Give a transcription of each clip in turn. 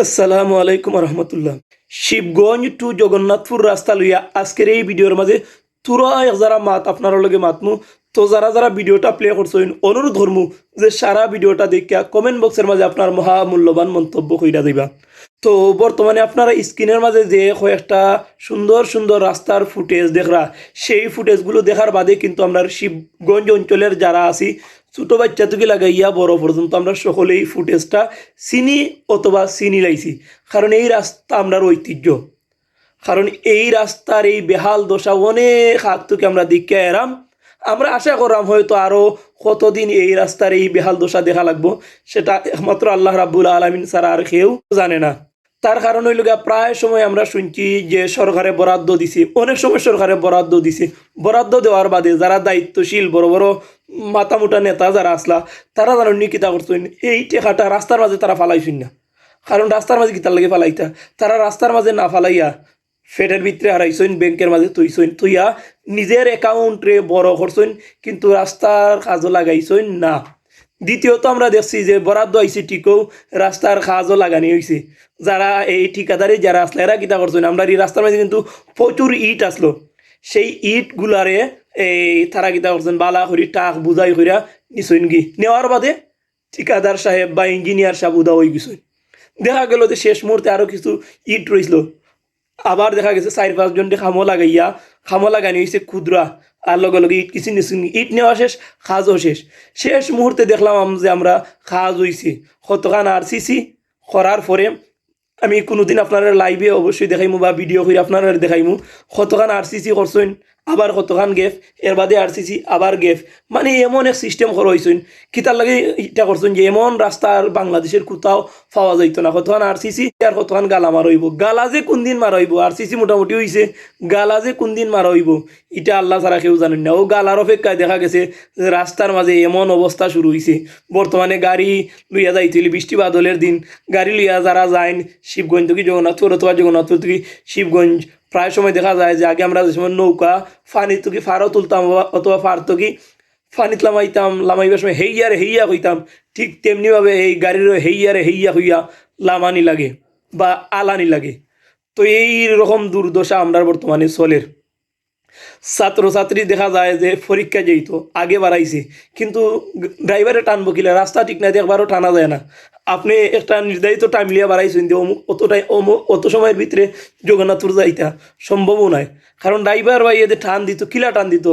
আসসালামু আলাইকুম রহমতুল্লাহ। শিবগঞ্জ টু জগন্নাথপুর রাস্তা লইয়া আজকের এই ভিডিওর মাঝে তুরা যারা মাত আপনার লগে মাতমু। তো যারা যারা ভিডিওটা প্লে করছেন অনুরোধ ধর্মু যে সারা ভিডিওটা দেখিয়া কমেন্ট বক্সের মাঝে আপনার মহামূল্যবান মন্তব্য কইরা দিবা। তো বর্তমানে আপনারা স্ক্রিনের মাঝে যে কয়েকটা সুন্দর সুন্দর রাস্তার ফুটেজ দেখরা, সেই ফুটেজগুলো দেখার বাদে কিন্তু আমরা শিবগঞ্জ অঞ্চলের যারা আছি ছোটো বাচ্চা থেকে লাগাইয়া বড় পর্যন্ত আমরা সকলেই ফুটেজটা চিনি অথবা চিনি লাইছি। কারণ এই রাস্তা আমরার ঐতিহ্য, কারণ এই রাস্তার এই বেহাল দশা অনেক আগ থেকে আমরা দেখে এরাম। আমরা আশা করলাম হয়তো আরও কতদিন এই রাস্তার এই বেহাল দশা দেখা লাগবো, সেটা একমাত্র আল্লাহ রাব্বুল আলামিন ছাড়া আর কেউ জানে না। তার কারণ হইল গিয়া প্রায় সময় আমরা শুনছি যে সরকারে বরাদ্দ দিছে, অনেক সময় সরকারে বরাদ্দ দিছে। বরাদ্দ দেওয়ার বাদে যারা দায়িত্বশীল বড় বড় মাথামোটা নেতা যারা আসলা, তারা জানো নিকিতা করছেন এই টেকাটা রাস্তার মাঝে তারা ফালাইছেন না। কারণ রাস্তার মাঝে কিতার লাগে ফালাইতা, তারা রাস্তার মাঝে না ফালাইয়া ফেটের ভিতরে হারাইছেন, ব্যাংকের মাঝে তৈছেন, তৈয়া নিজের অ্যাকাউন্টে বড় করছেন, কিন্তু রাস্তার কাজও লাগাইছেন না। দ্বিতীয়ত আমরা দেখছি যে বরাদ্দ আইসি ঠিকও রাস্তার কাজও লাগানি হয়েছে। যারা এই ঠিকাদারি যারা আসলে এরা কিতা করছেন, আমরা এই রাস্তার মাঝে কিন্তু প্রচুর ইট আসলো, সেই ইটগুলারে এই তারা কিতা করছেন বালা করি টাক বুঝাই করিয়া নিছইন গি নেওয়ার বাদে ঠিকাদার সাহেব বা ইঞ্জিনিয়ার সাহেব উদা হয়ে গেছেন। দেখা গেল যে শেষ মুহূর্তে আরও কিছু ইট রইছিল, আবার দেখা গেছে 4-5 জনকে খামো লাগানি হয়েছে ক্ষুদ্রা, আর লগে লগে ইট কিছু নিছুন, ইট নেওয়া শেষ, কাজও শেষ। শেষ মুহূর্তে দেখলাম যে আমরা কাজ হয়েছে কতখান আরসিসি করার পরে আমি কোনোদিন আপনারা লাইভে অবশ্যই দেখাইমু বা ভিডিও করে আপনারা দেখাইমু কতখান আরসিসি করছেন, আবার কতখান গেফ, এর বাদে আরসিসি আবার গেফ। মানে এমন এক সিস্টেম করা হয়েছেন, কিতার লাগে এটা করছেন যে এমন রাস্তা আর বাংলাদেশের কোথাও পাওয়া যাইতো না। কতখান আরসিসি আর কতখান গালা মারা হইব, গালা যে কোন দিন মারা হইব, আরসিসি মোটামুটি হয়েছে, গালা যে কোন দিন মারা হইব এটা আল্লাহ ছাড়া কেউ জানেন না। ও গালার অপেক্ষায় দেখা গেছে রাস্তার মাঝে এমন অবস্থা শুরু হয়েছে। বর্তমানে গাড়ি লইয়া যাইতে বৃষ্টি বাদলের দিন গাড়ি লইয়া যারা যায় শিবগঞ্জ থেকে জগন্নাথপুর অথবা জগন্নাথপুর থেকে শিবগঞ্জ, প্রায় সময় দেখা যায় যে আগে আমরা যে সময় নৌকা ফানি থেকে ফারও তুলতাম অথবা ফার থেকে ফানিত লামাইবার সময় হেইয়া হইতাম, ঠিক তেমনিভাবে এই গাড়ির হেইয়া হইয়া লামানি লাগে বা আলানি লাগে। তো এই রকম দুর্দশা আমরা বর্তমানে চলের। ছাত্রছাত্রী দেখা যায় যে পরীক্ষা যেত আগে বাড়াইছে, কিন্তু ড্রাইভারে টানবো কিলা, রাস্তা ঠিক নাই একবারও টানা যায় না। আপনি একটা নির্ধারিত টাইম লিয়া বাড়াইছেন যে অত সময়ের ভিতরে জগন্নাথপুর যাইতা সম্ভবও নয়। কারণ ড্রাইভার ভাই এদের টান দিত, কিলা টান দিত,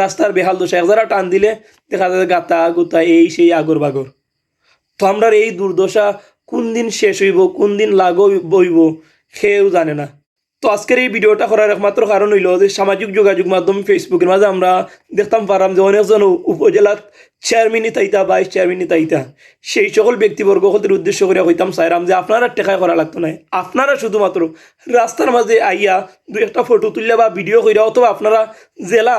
রাস্তার বেহাল দশা, একজারা টান দিলে দেখা যায় গাতা গুতা এই সেই আগর বাগর। তো আমরা এই দুর্দশা কোন দিন শেষ হইব, কোন দিন বইব কেউ জানে না। তো আজকের এই ভিডিওটা করার একমাত্র কারণ হইল যে সামাজিক যোগাযোগ মাধ্যম ফেসবুকের মাঝে আমরা দেখতাম পারাম যে অনেকজন উপজেলার চেয়ারম্যানই তাইতা, ভাইস চেয়ারম্যানই তাইতা, সেই সকল ব্যক্তিবর্গ হতে উদ্দেশ্য করে হইতাম চাইরাম যে আপনারা টেকায় করা লাগতো না, আপনারা শুধুমাত্র রাস্তার মাঝে আইয়া দু একটা ফটো তুললে বা ভিডিও কইরা অথবা আপনারা জেলা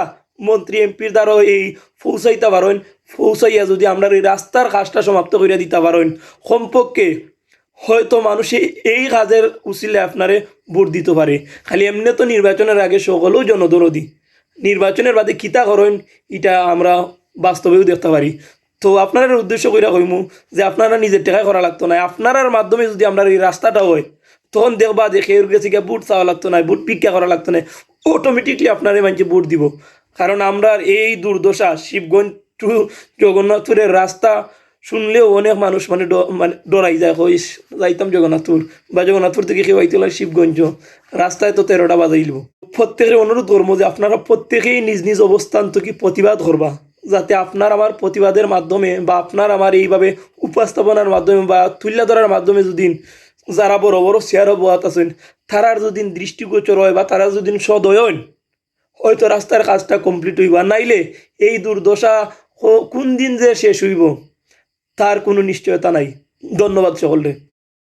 মন্ত্রী এমপির দ্বারা এই পৌঁছাইতে পারেন, পৌঁছাইয়া যদি আমরা এই রাস্তার কাজটা সমাপ্ত করে দিতে পারেন, কমপক্ষে হয়তো মানুষে এই কাজের উচিলে আপনারে ভোট দিতে পারে। খালি এমনি তো নির্বাচনের আগে সকলেও জনদরদি, নির্বাচনের বাদে কিতা করেন এটা আমরা বাস্তবেও দেখতে পারি। তো আপনারা উদ্দেশ্য করে কইমু যে আপনারা নিজের টেকায় করা লাগতো না, আপনারার মাধ্যমে যদি আমরা এই রাস্তাটা হয় তখন দেখবা দেখে এর কাছে গিয়ে ভোট চাওয়া লাগতো না, ভোট ভিক্ষা করা লাগতো না, অটোমেটিকলি আপনারা মানুষে ভোট দিব। কারণ আমরা এই দুর্দশা শিবগঞ্জ টু জগন্নাথপুরের রাস্তা শুনলেও অনেক মানুষ মানে ডরাই যায়, যাইতাম জগন্নাথপুর বা জগন্নাথপুর থেকে কেউ আইতে শিবগঞ্জ, রাস্তায় তো 13টা বাজাইল। প্রত্যেকের অনুরোধ করবো যে আপনারা প্রত্যেকেই নিজ নিজ অবস্থান থেকে প্রতিবাদ করবা, যাতে আপনার আমার প্রতিবাদের মাধ্যমে বা আপনার আমার এইভাবে উপস্থাপনার মাধ্যমে বা তুল্য ধরার মাধ্যমে যদি যারা বড় বড় চেয়ারও বোয়াত আছেন তারার যদি দৃষ্টিগোচর হয় বা তারা যদি সদয়ন হয়তো রাস্তার কাজটা কমপ্লিট হইব। নাইলে এই দুর্দশা কোন দিন যে শেষ হইব তার কোনো নিশ্চয়তা নাই। ধন্যবাদ সকলকে।